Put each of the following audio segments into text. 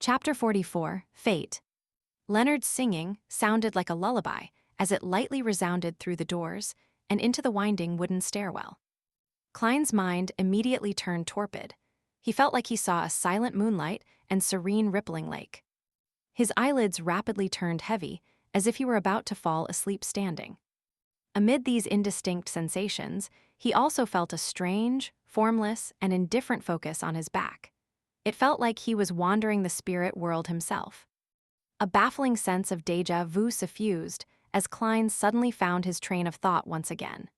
Chapter 44, Fate. Leonard's singing sounded like a lullaby as it lightly resounded through the doors and into the winding wooden stairwell. Klein's mind immediately turned torpid. He felt like he saw a silent moonlight and serene rippling lake. His eyelids rapidly turned heavy, as if he were about to fall asleep standing. Amid these indistinct sensations, he also felt a strange, formless, and indifferent focus on his back. It felt like he was wandering the spirit world himself. A baffling sense of déjà vu suffused as Klein suddenly found his train of thought once again.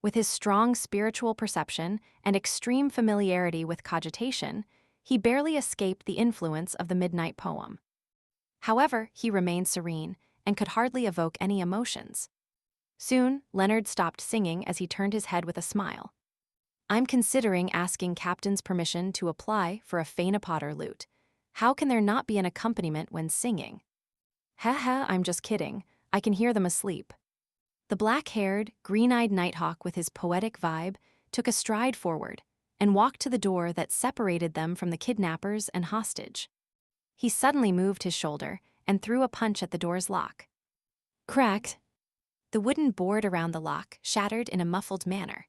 With his strong spiritual perception and extreme familiarity with cogitation, he barely escaped the influence of the midnight poem. However, he remained serene and could hardly evoke any emotions. Soon, Leonard stopped singing as he turned his head with a smile. "I'm considering asking Captain's permission to apply for a Faina lute. How can there not be an accompaniment when singing?" "Heh, I'm just kidding. I can hear them asleep." The black-haired, green-eyed Nighthawk with his poetic vibe took a stride forward and walked to the door that separated them from the kidnappers and hostage. He suddenly moved his shoulder and threw a punch at the door's lock. Cracked. The wooden board around the lock shattered in a muffled manner.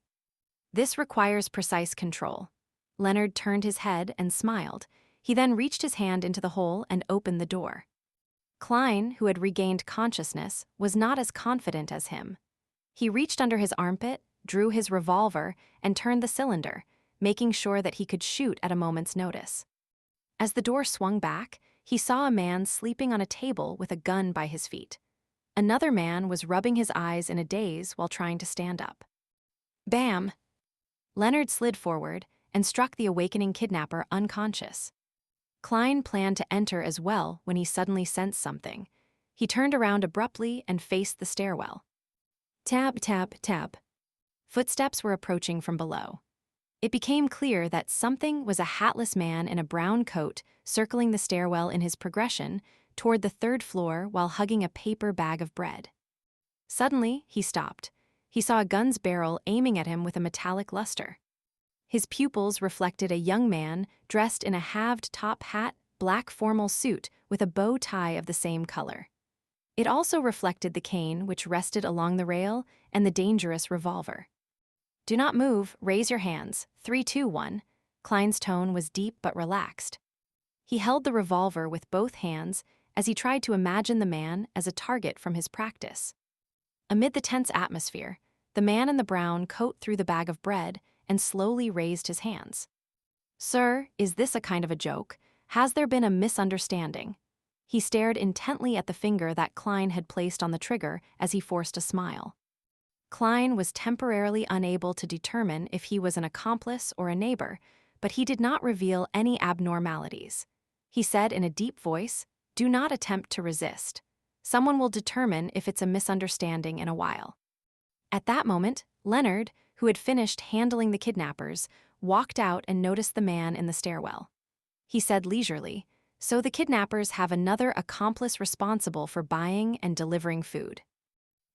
"This requires precise control." Leonard turned his head and smiled. He then reached his hand into the hole and opened the door. Klein, who had regained consciousness, was not as confident as him. He reached under his armpit, drew his revolver, and turned the cylinder, making sure that he could shoot at a moment's notice. As the door swung back, he saw a man sleeping on a table with a gun by his feet. Another man was rubbing his eyes in a daze while trying to stand up. Bam! Leonard slid forward and struck the awakening kidnapper unconscious. Klein planned to enter as well when he suddenly sensed something. He turned around abruptly and faced the stairwell. Tap, tap, tap. Footsteps were approaching from below. It became clear that something was a hatless man in a brown coat circling the stairwell in his progression toward the third floor while hugging a paper bag of bread. Suddenly, he stopped. He saw a gun's barrel aiming at him with a metallic luster. His pupils reflected a young man dressed in a halved top hat, black formal suit with a bow tie of the same color. It also reflected the cane which rested along the rail and the dangerous revolver. "Do not move, raise your hands. 3, 2, 1. Klein's tone was deep but relaxed. He held the revolver with both hands as he tried to imagine the man as a target from his practice. Amid the tense atmosphere, the man in the brown coat threw the bag of bread and slowly raised his hands. "Sir, is this a kind of a joke? Has there been a misunderstanding?" He stared intently at the finger that Klein had placed on the trigger as he forced a smile. Klein was temporarily unable to determine if he was an accomplice or a neighbor, but he did not reveal any abnormalities. He said in a deep voice, "Do not attempt to resist. Someone will determine if it's a misunderstanding in a while." At that moment, Leonard, who had finished handling the kidnappers, walked out and noticed the man in the stairwell. He said leisurely, "So the kidnappers have another accomplice responsible for buying and delivering food."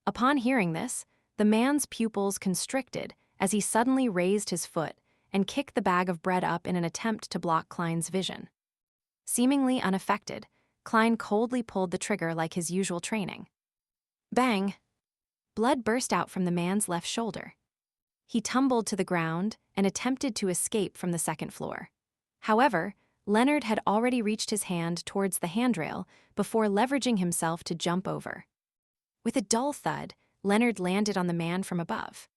Upon hearing this, the man's pupils constricted as he suddenly raised his foot and kicked the bag of bread up in an attempt to block Klein's vision. Seemingly unaffected, Klein coldly pulled the trigger like his usual training. Bang! Blood burst out from the man's left shoulder. He tumbled to the ground and attempted to escape from the second floor. However, Leonard had already reached his hand towards the handrail before leveraging himself to jump over. With a dull thud, Leonard landed on the man from above.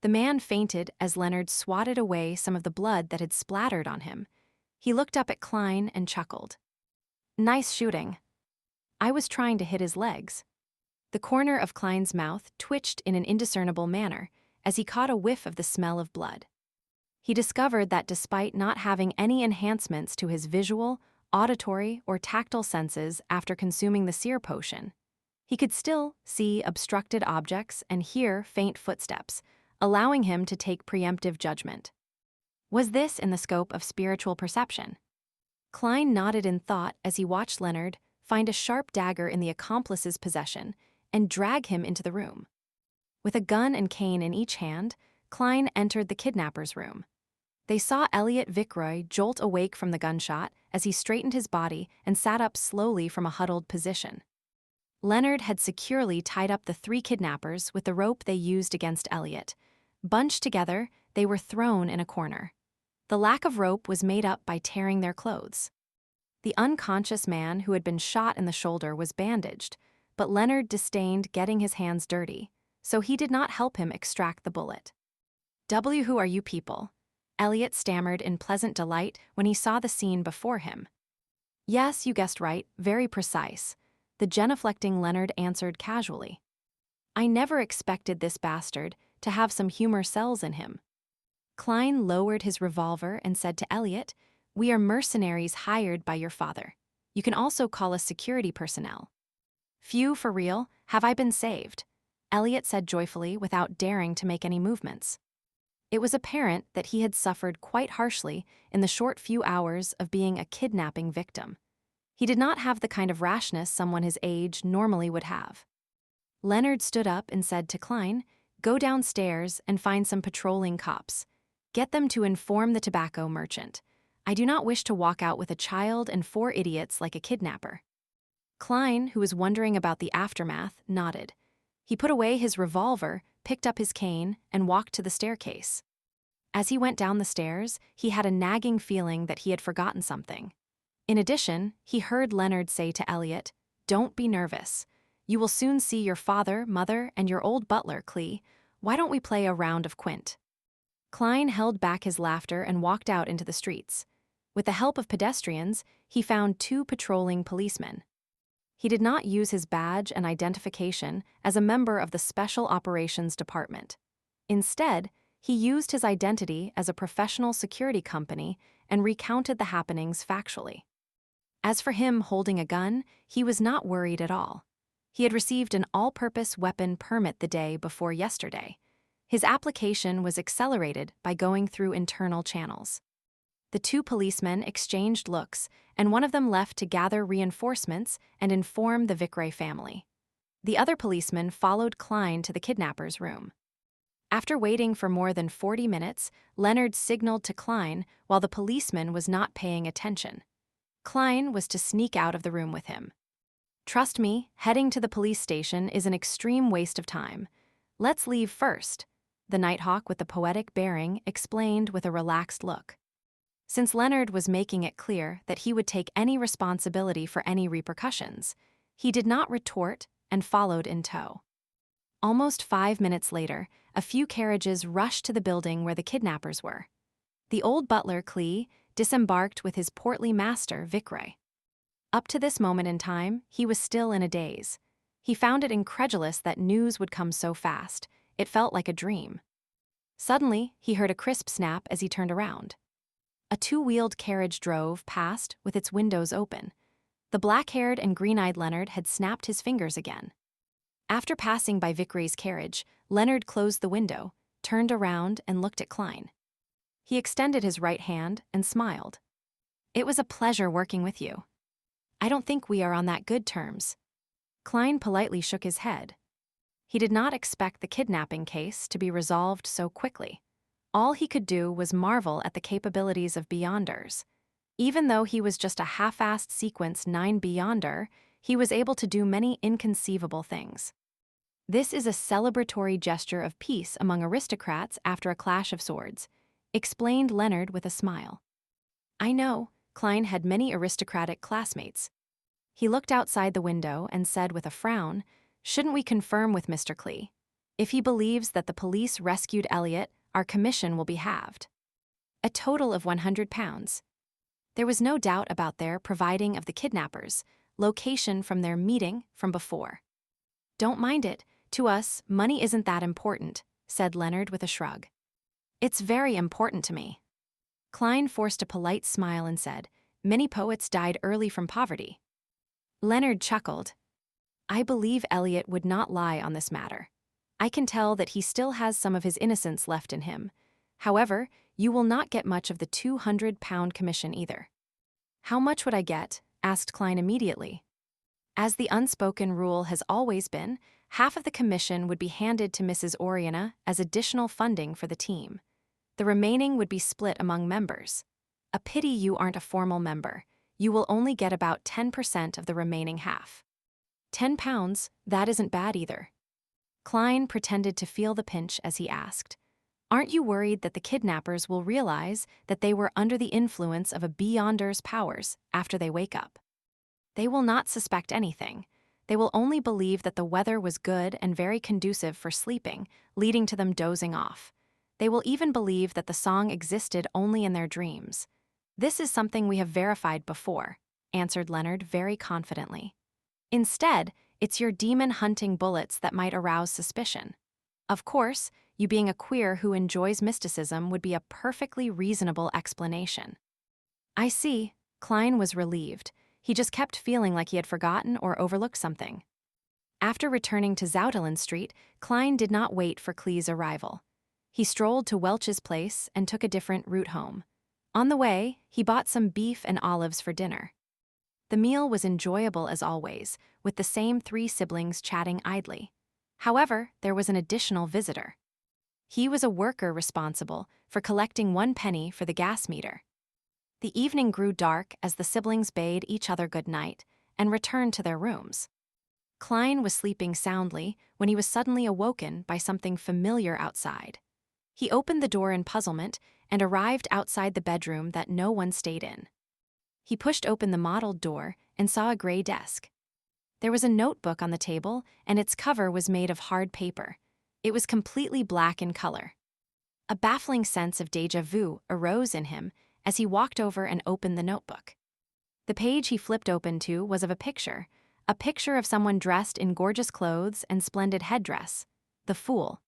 The man fainted as Leonard swatted away some of the blood that had splattered on him. He looked up at Klein and chuckled. "Nice shooting." "I was trying to hit his legs." The corner of Klein's mouth twitched in an indiscernible manner as he caught a whiff of the smell of blood. He discovered that despite not having any enhancements to his visual, auditory, or tactile senses after consuming the seer potion, he could still see obstructed objects and hear faint footsteps, allowing him to take preemptive judgment. Was this in the scope of spiritual perception? Klein nodded in thought as he watched Leonard find a sharp dagger in the accomplice's possession and drag him into the room. With a gun and cane in each hand, Klein entered the kidnapper's room. They saw Elliot Vickroy jolt awake from the gunshot as he straightened his body and sat up slowly from a huddled position. Leonard had securely tied up the 3 kidnappers with the rope they used against Elliot. Bunched together, they were thrown in a corner. The lack of rope was made up by tearing their clothes. The unconscious man who had been shot in the shoulder was bandaged, but Leonard disdained getting his hands dirty, so he did not help him extract the bullet. Who are you people? Elliot stammered in pleasant delight when he saw the scene before him. Yes, you guessed right, very precise, the genuflecting Leonard answered casually. I never expected this bastard to have some humor cells in him. Klein lowered his revolver and said to Elliot, We are mercenaries hired by your father. You can also call us security personnel. Phew, for real, have I been saved? Elliot said joyfully without daring to make any movements. It was apparent that he had suffered quite harshly in the short few hours of being a kidnapping victim. He did not have the kind of rashness someone his age normally would have. Leonard stood up and said to Klein, Go downstairs and find some patrolling cops. Get them to inform the tobacco merchant. I do not wish to walk out with a child and 4 idiots like a kidnapper. Klein, who was wondering about the aftermath, nodded. He put away his revolver, picked up his cane, and walked to the staircase. As he went down the stairs, he had a nagging feeling that he had forgotten something. In addition, he heard Leonard say to Elliot, Don't be nervous. You will soon see your father, mother, and your old butler, Clee. Why don't we play a round of quint? Klein held back his laughter and walked out into the streets. With the help of pedestrians, he found 2 patrolling policemen. He did not use his badge and identification as a member of the Special Operations Department. Instead, he used his identity as a professional security company and recounted the happenings factually. As for him holding a gun, he was not worried at all. He had received an all-purpose weapon permit the day before yesterday. His application was accelerated by going through internal channels. The 2 policemen exchanged looks, and one of them left to gather reinforcements and inform the Vickroy family. The other policeman followed Klein to the kidnapper's room. After waiting for more than 40 minutes, Leonard signaled to Klein while the policeman was not paying attention. Klein was to sneak out of the room with him. Trust me, heading to the police station is an extreme waste of time. Let's leave first, the Nighthawk with the poetic bearing explained with a relaxed look. Since Leonard was making it clear that he would take any responsibility for any repercussions, he did not retort and followed in tow. Almost 5 minutes later, a few carriages rushed to the building where the kidnappers were. The old butler, Clee, disembarked with his portly master, Vickroy. Up to this moment in time, he was still in a daze. He found it incredulous that news would come so fast. It felt like a dream. Suddenly, he heard a crisp snap as he turned around. A 2-wheeled carriage drove past with its windows open. The black-haired and green-eyed Leonard had snapped his fingers again. After passing by Vickroy's carriage, Leonard closed the window, turned around, and looked at Klein. He extended his right hand and smiled. It was a pleasure working with you. I don't think we are on that good terms. Klein politely shook his head. He did not expect the kidnapping case to be resolved so quickly. All he could do was marvel at the capabilities of Beyonders. Even though he was just a half-assed Sequence 9 Beyonder, he was able to do many inconceivable things. This is a celebratory gesture of peace among aristocrats after a clash of swords, explained Leonard with a smile. I know, Klein had many aristocratic classmates. He looked outside the window and said with a frown, Shouldn't we confirm with Mr. Clee? If he believes that the police rescued Elliot, our commission will be halved. A total of £100. There was no doubt about their providing of the kidnappers, location from their meeting from before. Don't mind it, to us, money isn't that important, said Leonard with a shrug. It's very important to me. Klein forced a polite smile and said, Many poets died early from poverty. Leonard chuckled. I believe Elliot would not lie on this matter. I can tell that he still has some of his innocence left in him. However, you will not get much of the £200 commission either. How much would I get? Asked Klein immediately. As the unspoken rule has always been, half of the commission would be handed to Mrs. Oriana as additional funding for the team. The remaining would be split among members. A pity you aren't a formal member. You will only get about 10% of the remaining half. £10, that isn't bad either. Klein pretended to feel the pinch as he asked, "Aren't you worried that the kidnappers will realize that they were under the influence of a Beyonder's powers after they wake up? They will not suspect anything. They will only believe that the weather was good and very conducive for sleeping, leading to them dozing off. They will even believe that the song existed only in their dreams. This is something we have verified before," answered Leonard very confidently. "Instead, it's your demon-hunting bullets that might arouse suspicion. Of course, you being a queer who enjoys mysticism would be a perfectly reasonable explanation." "I see." Klein was relieved. He just kept feeling like he had forgotten or overlooked something. After returning to Zoutelen Street, Klein did not wait for Clee's arrival. He strolled to Welch's place and took a different route home. On the way, he bought some beef and olives for dinner. The meal was enjoyable as always, with the same three siblings chatting idly. However, there was an additional visitor. He was a worker responsible for collecting 1 penny for the gas meter. The evening grew dark as the siblings bade each other good night and returned to their rooms. Klein was sleeping soundly when he was suddenly awoken by something familiar outside. He opened the door in puzzlement and arrived outside the bedroom that no one stayed in. He pushed open the mottled door and saw a gray desk. There was a notebook on the table, and its cover was made of hard paper. It was completely black in color. A baffling sense of déjà vu arose in him as he walked over and opened the notebook. The page he flipped open to was of a picture of someone dressed in gorgeous clothes and splendid headdress, the Fool.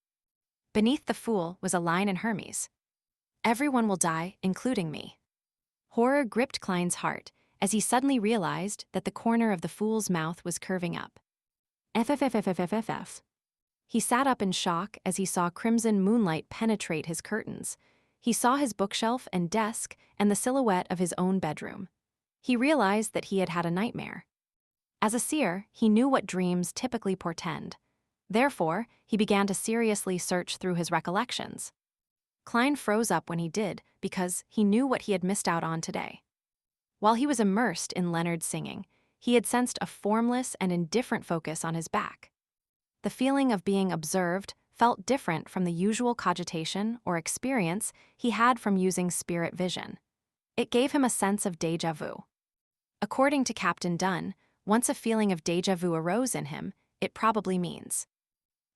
Beneath the Fool was a line in Hermes. "Everyone will die, including me." Horror gripped Klein's heart as he suddenly realized that the corner of the Fool's mouth was curving up. FFFFFFF. He sat up in shock as he saw crimson moonlight penetrate his curtains. He saw his bookshelf and desk and the silhouette of his own bedroom. He realized that he had had a nightmare. As a seer, he knew what dreams typically portend. Therefore, he began to seriously search through his recollections. Klein froze up when he did because he knew what he had missed out on today. While he was immersed in Leonard's singing, he had sensed a formless and indifferent focus on his back. The feeling of being observed felt different from the usual cogitation or experience he had from using spirit vision. It gave him a sense of déjà vu. According to Captain Dunn, once a feeling of déjà vu arose in him, it probably means.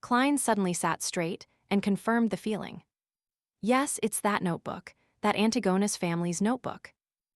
Klein suddenly sat straight and confirmed the feeling. Yes, it's that notebook, that Antigonus family's notebook.